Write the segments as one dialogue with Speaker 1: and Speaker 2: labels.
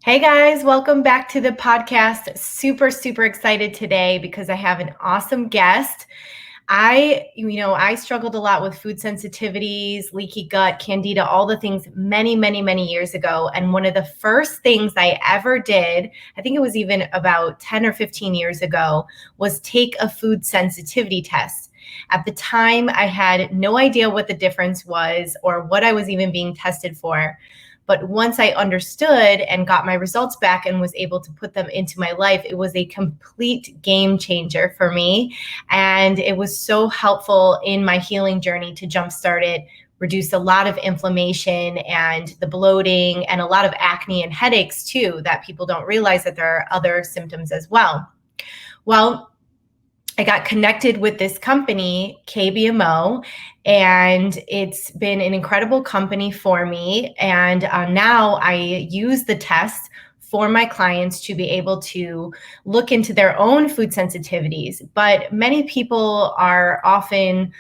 Speaker 1: Hey guys, welcome back to the podcast. Super excited today because I have an awesome guest. I struggled a lot with food sensitivities, leaky gut, Candida, all the things many years ago. And one of the first things I ever did, I think it was even about 10 or 15 years ago, was take a food sensitivity test. At the time, I had no idea what the difference was or what I was even being tested for. But once I understood and got my results back and was able to put them into my life, it was a complete game changer for me. And it was so helpful in my healing journey to jumpstart it, reduce a lot of inflammation and the bloating and a lot of acne and headaches too, that people don't realize that there are other symptoms as well. Well, I got connected with this company, KBMO, and it's been an incredible company for me. And now I use the test for my clients to be able to look into their own food sensitivities. But many people are often,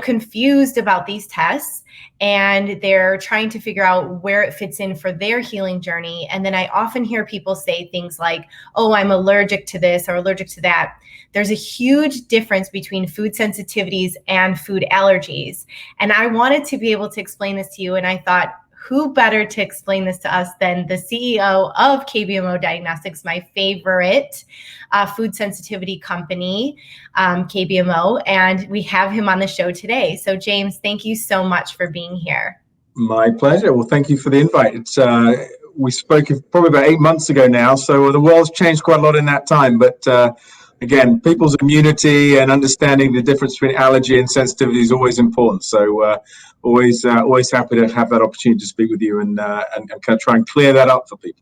Speaker 1: confused about these tests, and they're trying to figure out where it fits in for their healing journey. And then I often hear people say things like, oh, I'm allergic to this or allergic to that. There's a huge difference between food sensitivities and food allergies. And I wanted to be able to explain this to you. And I thought, who better to explain this to us than the CEO of KBMO Diagnostics, my favorite food sensitivity company, KBMO. And we have him on the show today. So James, thank you so much for being here.
Speaker 2: My pleasure. Well, thank you for the invite. We spoke probably about 8 months ago now, so the world's changed quite a lot in that time. But again, people's immunity and understanding the difference between allergy and sensitivity is always important. So always happy to have that opportunity to speak with you and kind of try and clear that up for people.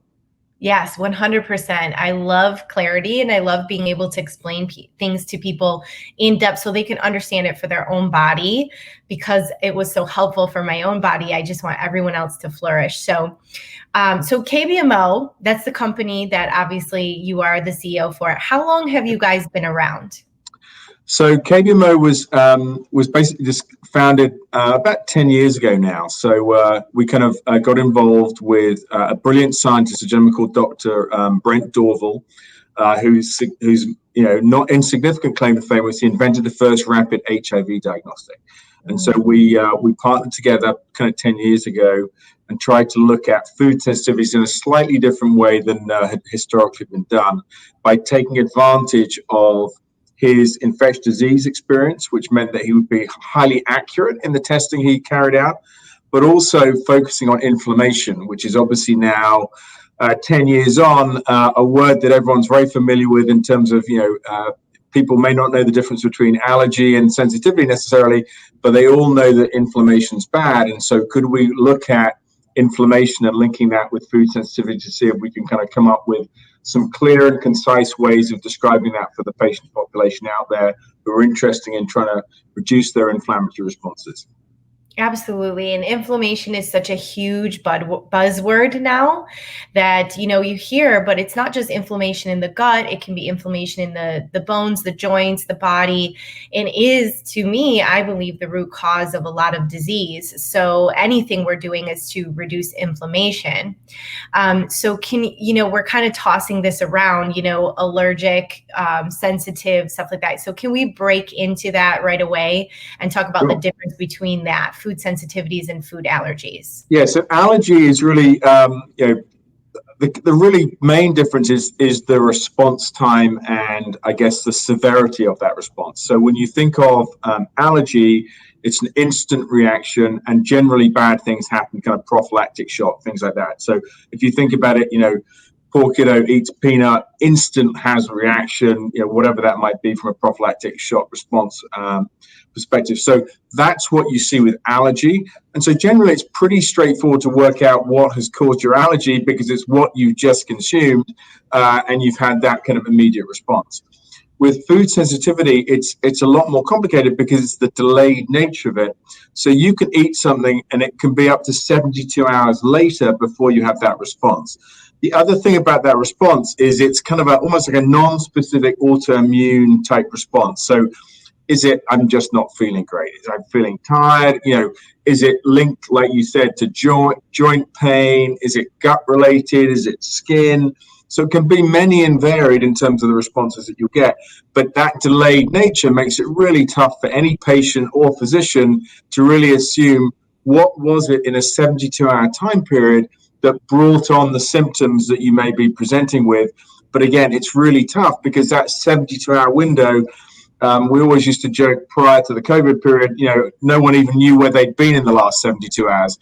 Speaker 1: Yes, 100%. I love clarity, and I love being able to explain things to people in depth so they can understand it for their own body, because it was so helpful for my own body. I just want everyone else to flourish. So KBMO, that's the company that obviously you are the CEO for. How long have you guys been around?
Speaker 2: So KBMO was basically just founded about 10 years ago now. So we kind of got involved with a brilliant scientist, a gentleman called Dr. Brent Dorval, who's not insignificant claim to fame. Was he invented the first rapid HIV diagnostic, and so we partnered together kind of 10 years ago and tried to look at food sensitivities in a slightly different way than had historically been done, by taking advantage of his infectious disease experience, which meant that he would be highly accurate in the testing he carried out, but also focusing on inflammation, which is obviously now 10 years on, a word that everyone's very familiar with in terms of, people may not know the difference between allergy and sensitivity necessarily, but they all know that inflammation's bad. And so could we look at inflammation and linking that with food sensitivity to see if we can kind of come up with some clear and concise ways of describing that for the patient population out there who are interested in trying to reduce their inflammatory responses.
Speaker 1: Absolutely. And inflammation is such a huge buzzword now that, you hear, but it's not just inflammation in the gut. It can be inflammation in the bones, the joints, the body, and is, to me, I believe, the root cause of a lot of disease. So anything we're doing is to reduce inflammation. So we're kind of tossing this around, allergic, sensitive, stuff like that. So can we break into that right away and talk about the difference between that? Food sensitivities and food allergies?
Speaker 2: Yeah, so allergy is really, the really main difference is the response time and I guess the severity of that response. So when you think of allergy, it's an instant reaction and generally bad things happen, kind of prophylactic shock, things like that. So if you think about it, poor kiddo eats peanut, instant has a reaction, whatever that might be from a prophylactic shock response perspective. So that's what you see with allergy. And so generally it's pretty straightforward to work out what has caused your allergy because it's what you've just consumed and you've had that kind of immediate response. With food sensitivity, it's a lot more complicated because it's the delayed nature of it. So you can eat something and it can be up to 72 hours later before you have that response. The other thing about that response is it's kind of almost like a non-specific autoimmune type response. So Is it I'm just not feeling great? Is I'm feeling tired? Is it linked, like you said, to joint pain? Is it gut related? Is it skin? So it can be many and varied in terms of the responses that you get. But that delayed nature makes it really tough for any patient or physician to really assume what was it in a 72-hour time period that brought on the symptoms that you may be presenting with. But again, it's really tough because that 72-hour window, we always used to joke prior to the COVID period, no one even knew where they'd been in the last 72 hours.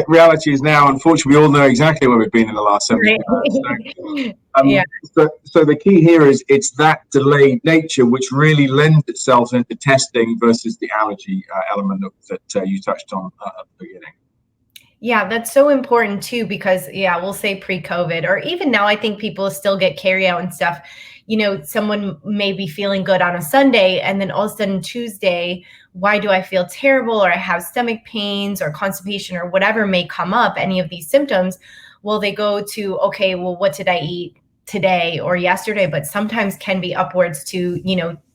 Speaker 2: Reality is now, unfortunately, we all know exactly where we've been in the last 72 hours. So the key here is it's that delayed nature which really lends itself into testing versus the allergy element that you touched on at the beginning.
Speaker 1: Yeah, that's so important too, because we'll say pre-COVID or even now, I think people still get carry out and stuff. Someone may be feeling good on a Sunday and then all of a sudden Tuesday, why do I feel terrible? Or I have stomach pains or constipation or whatever may come up, any of these symptoms. Well, they go to, okay, well, what did I eat today or yesterday? But sometimes can be upwards to,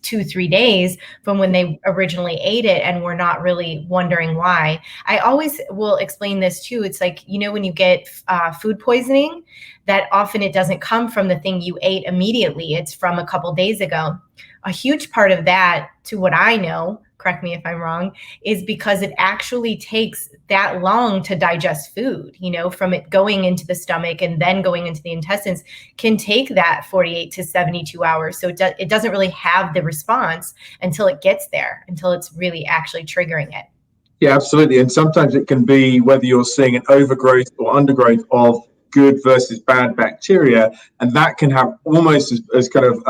Speaker 1: 2-3 days from when they originally ate it, and we're not really wondering why. I always will explain this too. It's like, when you get food poisoning, that often it doesn't come from the thing you ate immediately. It's from a couple days ago. A huge part of that, to what I know, correct me if I'm wrong, is because it actually takes that long to digest food, from it going into the stomach and then going into the intestines can take that 48 to 72 hours. So it doesn't really have the response until it gets there, until it's really actually triggering it.
Speaker 2: Yeah, absolutely. And sometimes it can be whether you're seeing an overgrowth or undergrowth of good versus bad bacteria, and that can have almost as kind of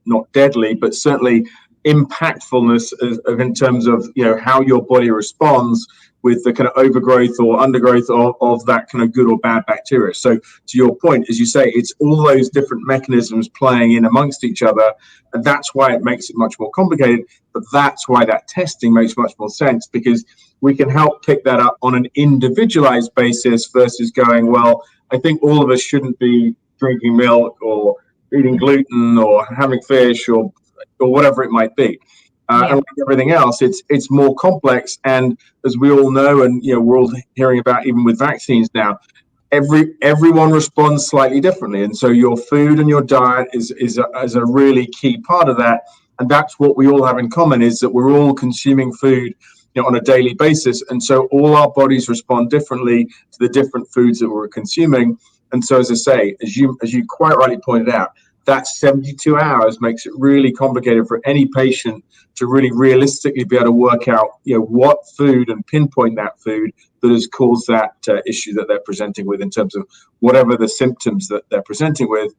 Speaker 2: not deadly, but certainly impactfulness in terms of how your body responds with the kind of overgrowth or undergrowth of that kind of good or bad bacteria. So to your point, as you say, it's all those different mechanisms playing in amongst each other, and that's why it makes it much more complicated. But that's why that testing makes much more sense, because we can help pick that up on an individualized basis versus going, well, I think all of us shouldn't be drinking milk or eating gluten or having fish or whatever it might be. And like everything else, it's more complex. And as we all know, and we're all hearing about even with vaccines now, everyone responds slightly differently. And so your food and your diet is a really key part of that. And that's what we all have in common, is that we're all consuming food on a daily basis. And so all our bodies respond differently to the different foods that we're consuming. And so, as I say, as you quite rightly pointed out, that 72 hours makes it really complicated for any patient to really realistically be able to work out, what food and pinpoint that food that has caused that issue that they're presenting with in terms of whatever the symptoms that they're presenting with.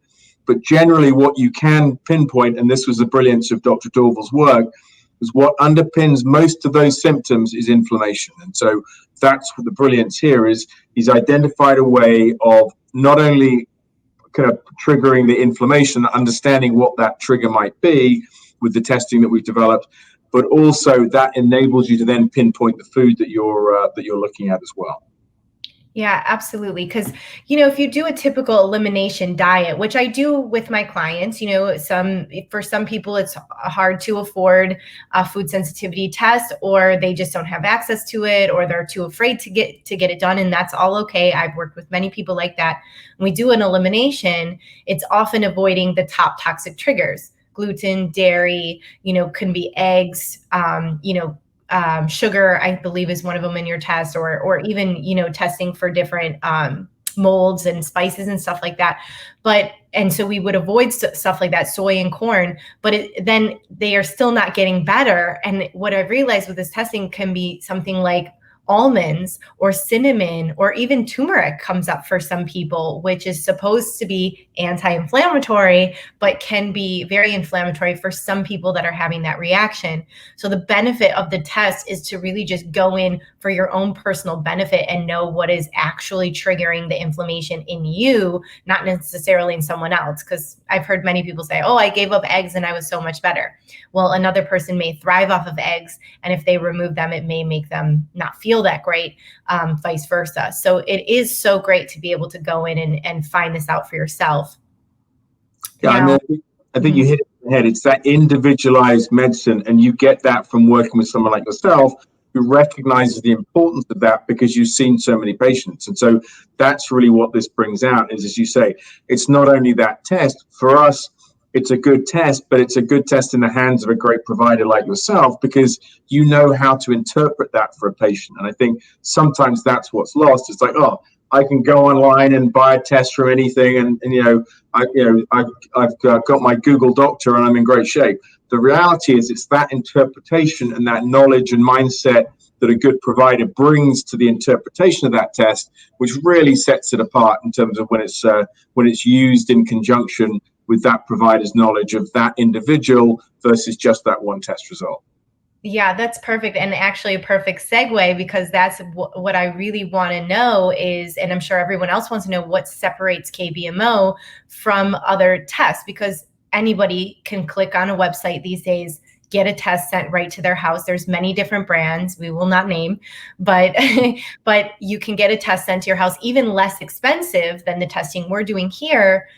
Speaker 2: But generally what you can pinpoint, and this was the brilliance of Dr. Dorval's work, is what underpins most of those symptoms is inflammation. And so that's what the brilliance here is. He's identified a way of not only kind of triggering the inflammation, understanding what that trigger might be with the testing that we've developed, but also that enables you to then pinpoint the food that you're looking at as well.
Speaker 1: Yeah, absolutely. Because, if you do a typical elimination diet, which I do with my clients, for some people, it's hard to afford a food sensitivity test, or they just don't have access to it, or they're too afraid to get it done. And that's all okay. I've worked with many people like that. When we do an elimination, it's often avoiding the top toxic triggers. Gluten, dairy, can be eggs, sugar, I believe, is one of them in your test, or even, testing for different molds and spices and stuff like that. And so we would avoid stuff like that, soy and corn, but then they are still not getting better. And what I've realized with this testing can be something like almonds or cinnamon, or even turmeric comes up for some people, which is supposed to be anti-inflammatory, but can be very inflammatory for some people that are having that reaction. So the benefit of the test is to really just go in for your own personal benefit and know what is actually triggering the inflammation in you, not necessarily in someone else. Because I've heard many people say, oh, I gave up eggs and I was so much better. Well, another person may thrive off of eggs, and if they remove them, it may make them not feel that great, vice versa. So it is so great to be able to go in and find this out for yourself.
Speaker 2: Yeah, now, I think you hit the head. It's that individualized medicine, and you get that from working with someone like yourself who recognizes the importance of that because you've seen so many patients. And so that's really what this brings out is, as you say, it's not only that test. For us, it's a good test, but it's a good test in the hands of a great provider like yourself because you know how to interpret that for a patient. And I think sometimes that's what's lost. It's like, oh, I can go online and buy a test from anything, and I've got my Google Doctor and I'm in great shape. The reality is it's that interpretation and that knowledge and mindset that a good provider brings to the interpretation of that test, which really sets it apart in terms of when it's used in conjunction with that provider's knowledge of that individual versus just that one test result.
Speaker 1: Yeah, that's perfect. And actually a perfect segue, because that's what I really want to know is, and I'm sure everyone else wants to know, what separates KBMO from other tests, because anybody can click on a website these days, get a test sent right to their house. There's many different brands we will not name, but but you can get a test sent to your house, even less expensive than the testing we're doing here.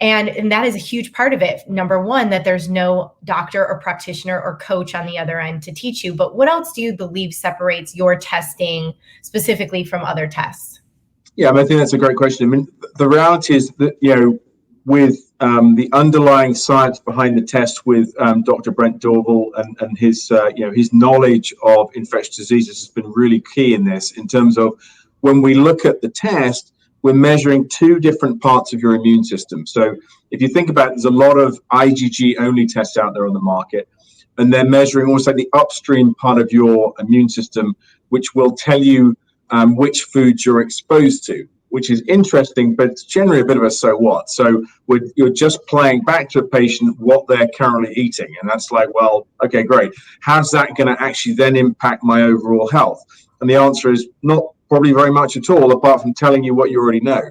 Speaker 1: And that is a huge part of it. Number one, that there's no doctor or practitioner or coach on the other end to teach you. But what else do you believe separates your testing specifically from other tests?
Speaker 2: Yeah, I think that's a great question. I mean, the reality is that, with the underlying science behind the test with Dr. Brent Dorval and his knowledge of infectious diseases has been really key in this, in terms of when we look at the test, we're measuring two different parts of your immune system. So if you think about it, there's a lot of IgG only tests out there on the market, and they're measuring also the upstream part of your immune system, which will tell you which foods you're exposed to, which is interesting, but it's generally a bit of a so what. So you're just playing back to a patient what they're currently eating. And that's like, well, okay, great. How's that going to actually then impact my overall health? And the answer is not probably very much at all, apart from telling you what you already know.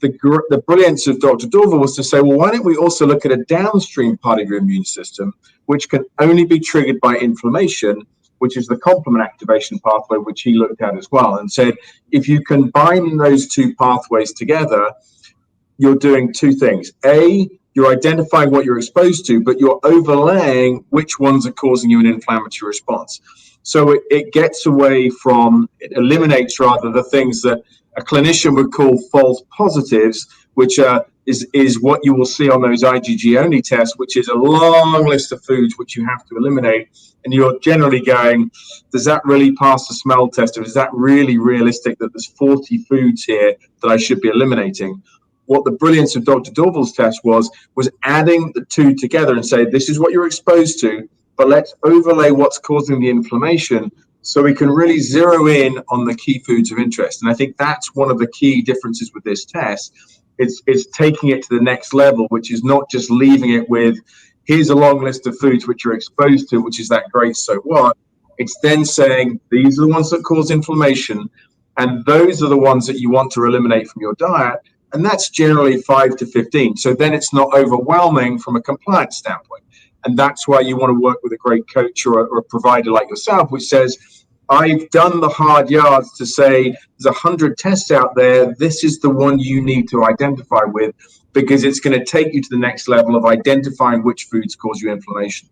Speaker 2: The brilliance of Dr. Dorval was to say, well, why don't we also look at a downstream part of your immune system, which can only be triggered by inflammation, which is the complement activation pathway, which he looked at as well, and said, if you combine those two pathways together, you're doing two things. A, you're identifying what you're exposed to, but you're overlaying which ones are causing you an inflammatory response. So it eliminates rather the things that a clinician would call false positives, which is what you will see on those IgG only tests, which is a long list of foods which you have to eliminate. And you're generally going, does that really pass the smell test? Or is that really realistic that there's 40 foods here that I should be eliminating? What the brilliance of Dr. Dorval's test was adding the two together and say, this is what you're exposed to, but let's overlay what's causing the inflammation so we can really zero in on the key foods of interest. And I think that's one of the key differences with this test. It's taking it to the next level, which is not just leaving it with, here's a long list of foods which you're exposed to, which is that great so what. It's then saying, these are the ones that cause inflammation, and those are the ones that you want to eliminate from your diet. And that's generally 5 to 15. So then it's not overwhelming from a compliance standpoint. And that's why you want to work with a great coach or a provider like yourself, which says, I've done the hard yards to say there's 100 tests out there. This is the one you need to identify with, because it's going to take you to the next level of identifying which foods cause you inflammation.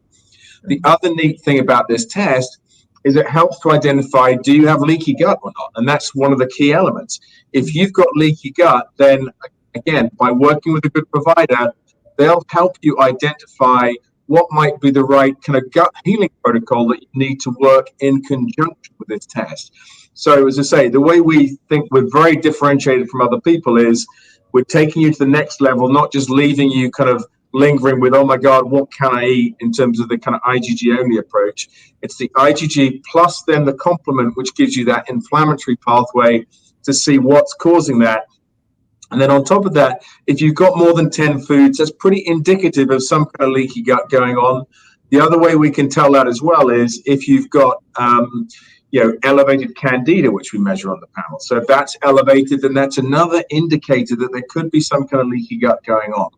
Speaker 2: The other neat thing about this test is it helps to identify, do you have leaky gut or not? And that's one of the key elements. If you've got leaky gut, then again, by working with a good provider, they'll help you identify what might be the right kind of gut healing protocol that you need to work in conjunction with this test. So as I say, the way we think we're very differentiated from other people is we're taking you to the next level, not just leaving you kind of lingering with, oh my God, what can I eat, in terms of the kind of IgG only approach. It's the IgG plus then the complement, which gives you that inflammatory pathway to see what's causing that. And then on top of that, if you've got more than 10 foods, that's pretty indicative of some kind of leaky gut going on. The other way we can tell that as well is if you've got elevated Candida, which we measure on the panel. So if that's elevated, then that's another indicator that there could be some kind of leaky gut going on.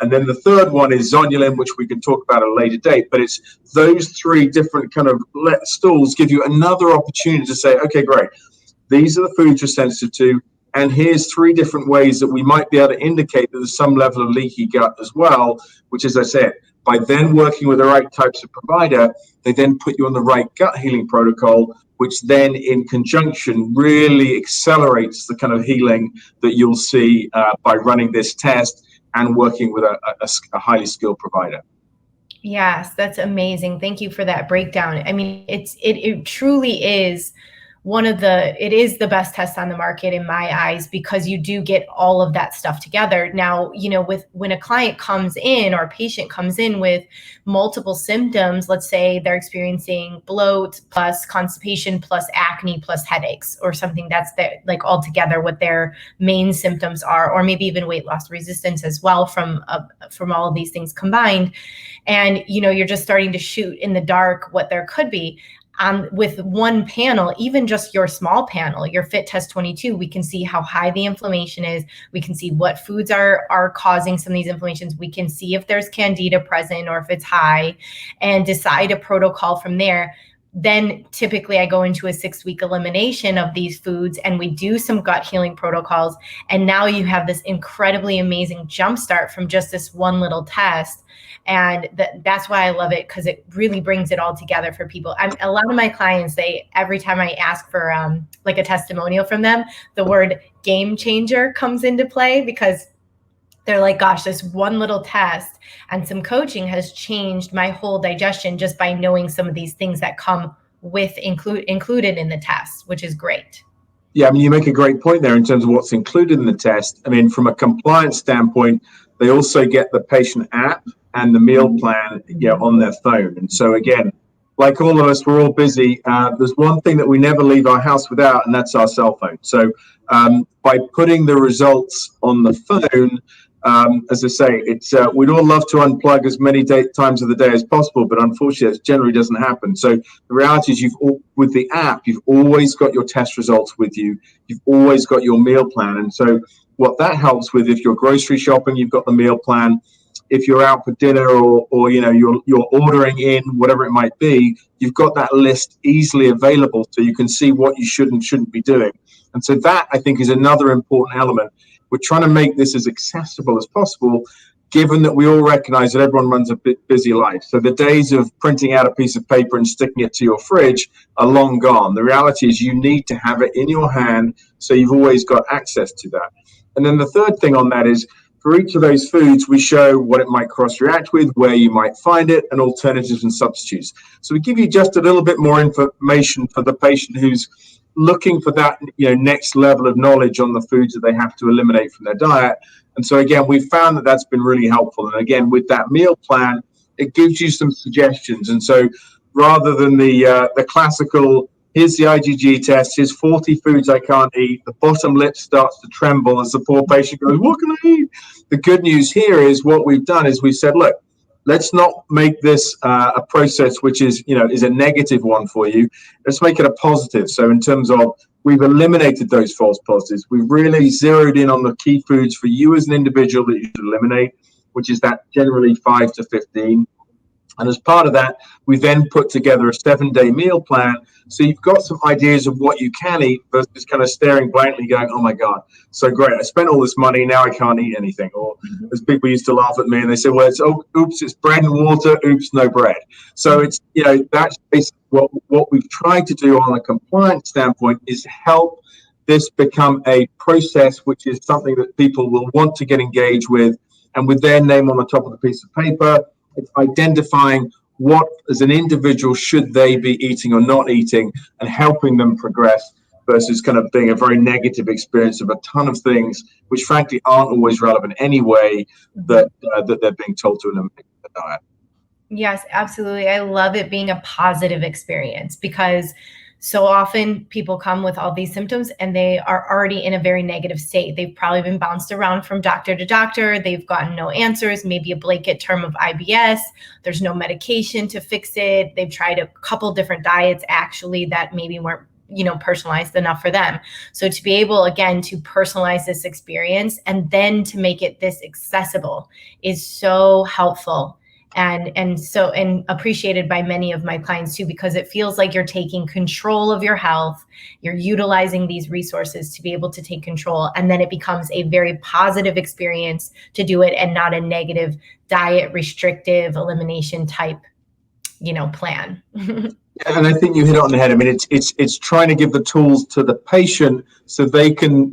Speaker 2: And then the third one is zonulin, which we can talk about at a later date. But it's those three different kind of stools give you another opportunity to say, okay, great, these are the foods you're sensitive to. And here's three different ways that we might be able to indicate that there's some level of leaky gut as well, which, as I said, By then working with the right types of provider, they then put you on the right gut healing protocol, which then in conjunction really accelerates the kind of healing that you'll see by running this test and working with a highly skilled provider.
Speaker 1: Yes, that's amazing. Thank you for that breakdown. I mean, it truly is it is the best test on the market in my eyes, because you do get all of that stuff together. Now, when a client comes in or a patient comes in with multiple symptoms, let's say they're experiencing bloat plus constipation plus acne plus headaches or something, that's like altogether what their main symptoms are, or maybe even weight loss resistance as well from all of these things combined. And, you're just starting to shoot in the dark what there could be. With one panel, even just your small panel, your Fit Test 22, we can see how high the inflammation is. We can see what foods are causing some of these inflammations. We can see if there's Candida present or if it's high, and decide a protocol from there. Then typically I go into a 6-week elimination of these foods, and we do some gut healing protocols. And now you have this incredibly amazing jumpstart from just this one little test. And that's why I love it, because it really brings it all together for people. A lot of my clients, every time I ask for like a testimonial from them, the word game changer comes into play, because they're like, gosh, this one little test and some coaching has changed my whole digestion just by knowing some of these things that come with included in the test, which is great.
Speaker 2: Yeah, I mean, you make a great point there in terms of what's included in the test. I mean, from a compliance standpoint, they also get the patient app and the meal plan on their phone. And so again, like all of us, we're all busy. There's one thing that we never leave our house without, and that's our cell phone. So by putting the results on the phone, as I say, we'd all love to unplug as many times of the day as possible, but unfortunately, it generally doesn't happen. So the reality is, with the app, you've always got your test results with you. You've always got your meal plan. And so what that helps with, if you're grocery shopping, you've got the meal plan. If you're out for dinner or you're ordering in, whatever it might be, you've got that list easily available, so you can see what you should and shouldn't be doing. And so that, I think, is another important element. We're trying to make this as accessible as possible, given that we all recognize that everyone runs a bit busy life. So the days of printing out a piece of paper and sticking it to your fridge are long gone. The reality is you need to have it in your hand, so you've always got access to that. And then the third thing on that is, for each of those foods, we show what it might cross-react with, where you might find it, and alternatives and substitutes. So we give you just a little bit more information for the patient who's looking for that next level of knowledge on the foods that they have to eliminate from their diet. And so again, we found that that's been really helpful. And again, with that meal plan, it gives you some suggestions. And so rather than the classical, here's the IgG test, here's 40 foods I can't eat, the bottom lip starts to tremble as the poor patient goes, what can I eat? The good news here is, what we've done is we've said, look, let's not make this a process which is a negative one for you. Let's make it a positive. So in terms of, we've eliminated those false positives. We've really zeroed in on the key foods for you as an individual that you should eliminate, which is that generally 5 to 15. And as part of that, we then put together a 7-day meal plan. So you've got some ideas of what you can eat versus kind of staring blankly going, oh my God, so great, I spent all this money, now I can't eat anything. Or as people used to laugh at me and they say, well, it's bread and water, oops, no bread. So it's, that's basically what we've tried to do on a compliance standpoint, is help this become a process which is something that people will want to get engaged with, and with their name on the top of the piece of paper. It's identifying what, as an individual, should they be eating or not eating, and helping them progress, versus kind of being a very negative experience of a ton of things which frankly aren't always relevant anyway, that they're being told to eliminate the diet.
Speaker 1: Yes, absolutely. I love it being a positive experience, because so often people come with all these symptoms and they are already in a very negative state. They've probably been bounced around from doctor to doctor. They've gotten no answers, maybe a blanket term of IBS. There's no medication to fix it. They've tried a couple different diets actually that maybe weren't personalized enough for them. So to be able, again, to personalize this experience and then to make it this accessible is so helpful. and appreciated by many of my clients too, because it feels like you're taking control of your health. You're utilizing these resources to be able to take control, and then it becomes a very positive experience to do it, and not a negative diet restrictive elimination type plan.
Speaker 2: And I think you hit it on the head. I mean, it's trying to give the tools to the patient so they can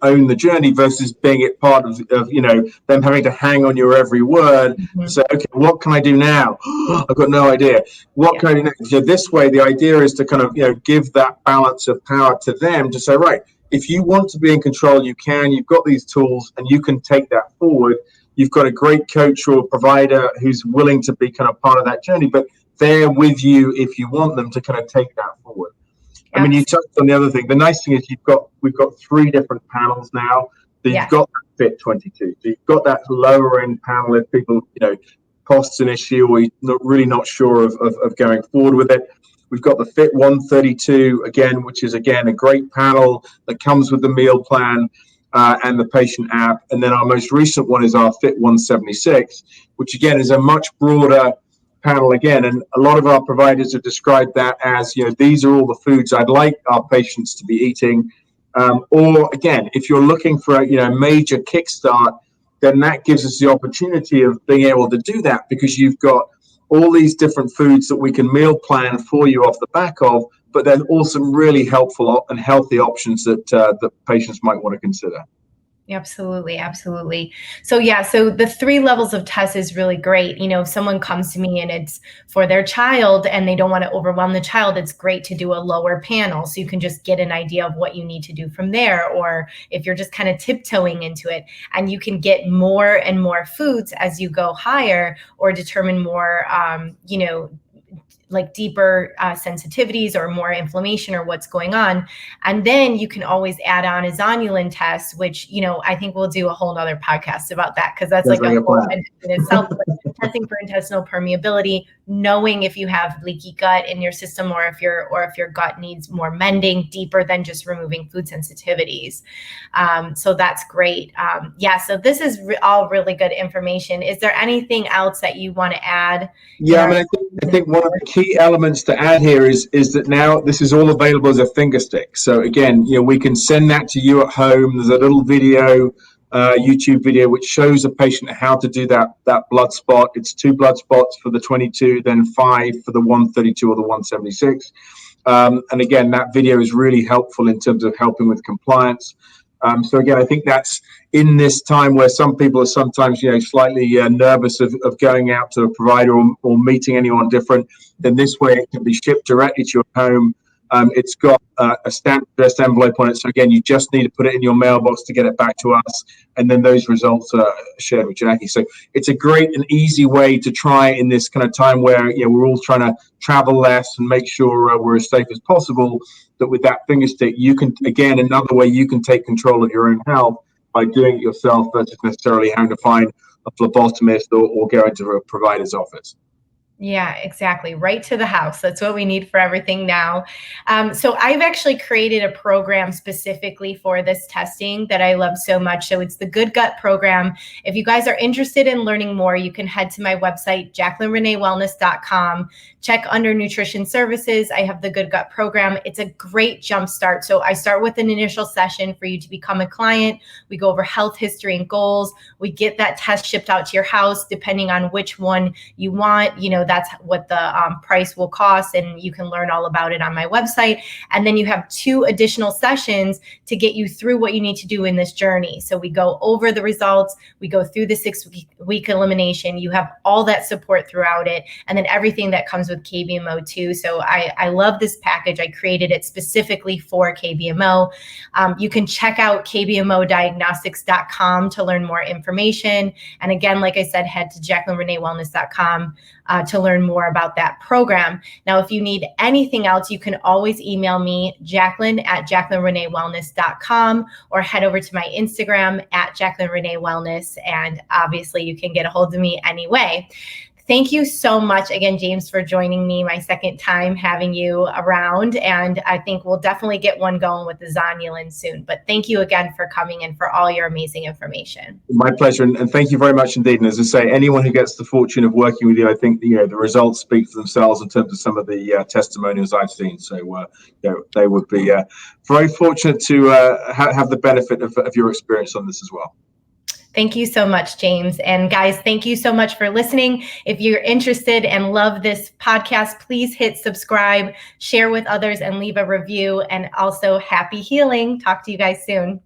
Speaker 2: own the journey versus being it part of them having to hang on your every word. Mm-hmm. So, okay, what can I do now? I've got no idea. What can I do next? So this way, the idea is to kind of give that balance of power to them to say, right, if you want to be in control, you can. You've got these tools, and you can take that forward. You've got a great coach or provider who's willing to be kind of part of that journey, but they're with you if you want them to kind of take that forward. I mean, you touched on the other thing. The nice thing is we've got 3 different panels now. So you've got Fit 22. So you've got that lower end panel if people, cost's an issue or you're not sure of going forward with it. We've got the Fit 132 again, which is again a great panel that comes with the meal plan and the patient app. And then our most recent one is our Fit 176, which again is a much broader panel again, and a lot of our providers have described that as these are all the foods I'd like our patients to be eating, or again, if you're looking for a major kickstart, then that gives us the opportunity of being able to do that, because you've got all these different foods that we can meal plan for you off the back of, but then also really helpful and healthy options that patients might want to consider.
Speaker 1: Absolutely. So the 3 levels of tests is really great. If someone comes to me and it's for their child and they don't want to overwhelm the child, it's great to do a lower panel so you can just get an idea of what you need to do from there. Or if you're just kind of tiptoeing into it, and you can get more and more foods as you go higher, or determine more, like deeper sensitivities or more inflammation or what's going on. And then you can always add on a zonulin test, which, I think we'll do a whole nother podcast about that, because that's like a whole in itself. Testing for intestinal permeability, knowing if you have leaky gut in your system, or if your gut needs more mending deeper than just removing food sensitivities. So that's great. So this is all really good information. Is there anything else that you want to add?
Speaker 2: Yeah, I think one of the key elements to add here is that now this is all available as a finger stick. So again, we can send that to you at home. There's a little video, YouTube video, which shows a patient how to do that blood spot. It's 2 blood spots for the 22, then 5 for the 132 or the 176. And again, that video is really helpful in terms of helping with compliance. So again, I think that's in this time where some people are sometimes, slightly nervous of going out to a provider or meeting anyone different. Then this way it can be shipped directly to your home. It's got a stamped addressed envelope on it. So again, you just need to put it in your mailbox to get it back to us. And then those results are shared with Jackie. So it's a great and easy way to try in this kind of time where, we're all trying to travel less and make sure we're as safe as possible. That with that finger stick, you can, again, another way you can take control of your own health by doing it yourself versus necessarily having to find a phlebotomist or go into a provider's office.
Speaker 1: Yeah, exactly. Right to the house. That's what we need for everything now. So I've actually created a program specifically for this testing that I love so much. So it's the Good Gut program. If you guys are interested in learning more, you can head to my website, jaclynreneewellness.com. Check under nutrition services. I have the Good Gut program. It's a great jump start. So I start with an initial session for you to become a client. We go over health history and goals. We get that test shipped out to your house, depending on which one you want. That's what the price will cost, and you can learn all about it on my website. And then you have 2 additional sessions to get you through what you need to do in this journey. So we go over the results, we go through the 6-week elimination. You have all that support throughout it, and then everything that comes with KBMO too. So I love this package. I created it specifically for KBMO. You can check out KBMOdiagnostics.com to learn more information. And again, like I said, head to JaclynReneeWellness.com to learn more about that program. Now, if you need anything else, you can always email me, Jaclyn@JaclynReneeWellness.com, or head over to my Instagram @JaclynReneeWellness. And obviously you can get a hold of me anyway. Thank you so much again, James, for joining me, my second time having you around. And I think we'll definitely get one going with the zonulin soon. But thank you again for coming and for all your amazing information.
Speaker 2: My pleasure. And thank you very much indeed. And as I say, anyone who gets the fortune of working with you, I think, the results speak for themselves in terms of some of the testimonials I've seen. So they would be very fortunate to have the benefit of your experience on this as well.
Speaker 1: Thank you so much, James. And guys, thank you so much for listening. If you're interested and love this podcast, please hit subscribe, share with others, and leave a review. And also, happy healing. Talk to you guys soon.